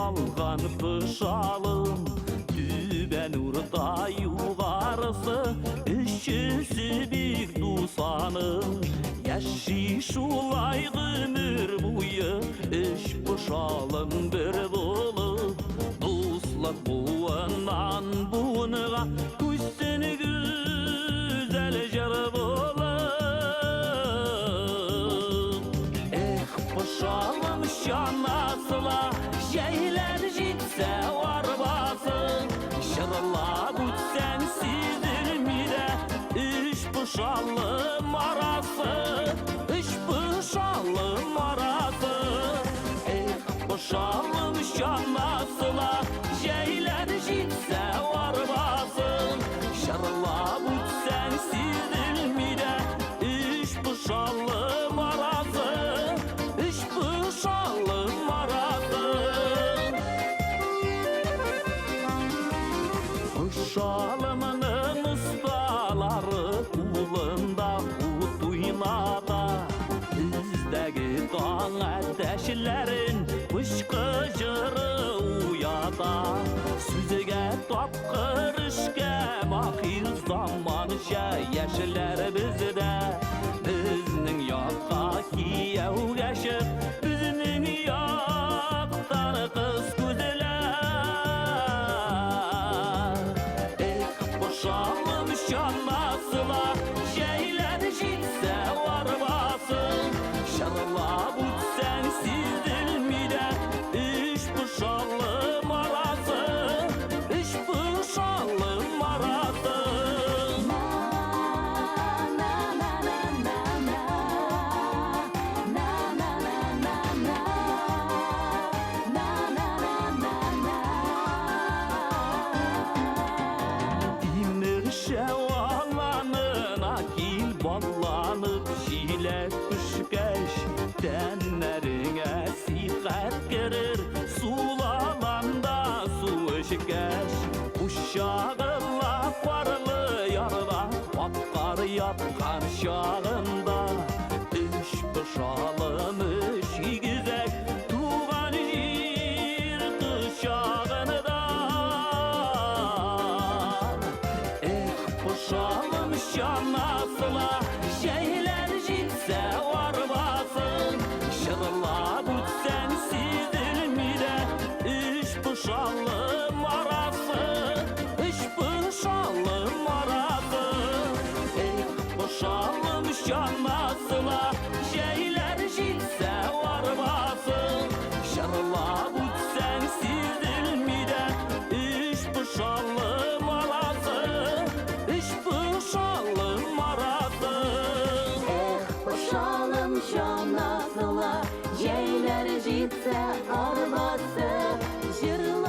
algan pışalım Tüben urda yugarısı Işısı bir dusanım Yaşı şulay gümür buyu Iş pışalım bir dolu Duslat buğunan buğunuğa Kuşsun güzel jar bulur Pışalım şanasıla Şeyler jitse var basın Şırla bütsen sizdirmide Üç pışalım arası Üç pışalım arası Pışalım şanasıla Şeyler jitse var basın Şırla bütsen sizdirmide Üç pışalım arası Pışalım arası Pışalımının ustaları Kulunda kutuynada Bizdeki kan ateşlerin Fışkıcırı uyada Süzüge tapkır işke Mahir zamanışa Yeşiller bizde Bizning yoqqa kiyev yaşıp Bizning yoqdan kız güzeler Pışalım şanasıla Şeyler jitse var basın Şarla bütsen sizdilmide Üç pışalım arası Üç pışalım arası Şevalanın akil ballanıp Şile püşkeş tenlerine sihat girir Sulalanda su ışkeş Uşağıla varlı yarda Bakkar yatkan şağında Üç pışalım üç güzel Tuğan jir kışağında Pışalım şanasıla Şeyler jitse var basın Şırla bütsen sizdilmide Üç pışalım arası Üç pışalım arası Pışalım şanasıla Şeyler jitse var basın Şırla bütsen sizdilmide Üç pışalım arası Pışalım arası Pışalım şanasıla Şeyler jitse arabası Jırla